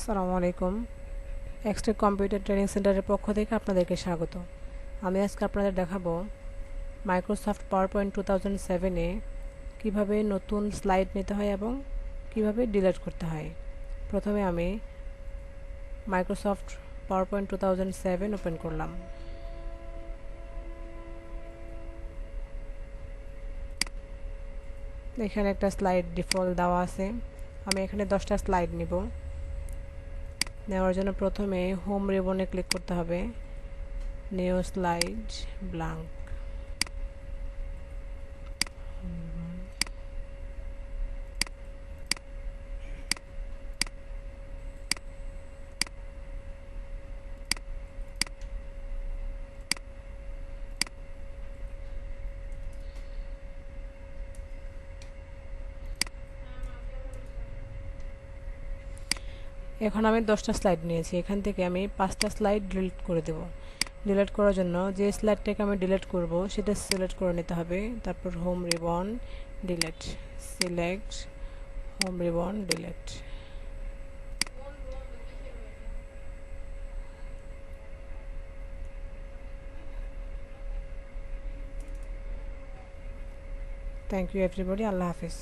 আসসালামু আলাইকুম। Xtec computer training সেন্টারের পক্ষ থেকে আপনাদেরকে স্বাগত। আমি আজকে আপনাদের দেখাবো মাইক্রোসফট পাওয়ারপয়েন্ট 2007-এ কীভাবে নতুন স্লাইড নিতে হয় এবং কিভাবে ডিলিট করতে হয়। প্রথমে আমি মাইক্রোসফট পাওয়ারপয়েন্ট 2007 ওপেন করলাম। এখানে একটা স্লাইড ডিফল্ট দেওয়া আছে। আমি এখানে 10টা স্লাইড নিব। নেওয়ার জন্য প্রথমে হোম রিবনে ক্লিক করতে হবে, নিউ স্লাইড ব্ল্যাঙ্ক। এখন আমি 10টা স্লাইড নিয়েছি। এখান থেকে আমি 5টা স্লাইড ডিলিট করে দেব। ডিলিট করার জন্য যে স্লাইডটাকে আমি ডিলিট করব সেটা সিলেক্ট করে নিতে হবে। তারপর home ribbon delete, select home ribbon delete. Thank you everybody. আল্লাহ হাফিজ।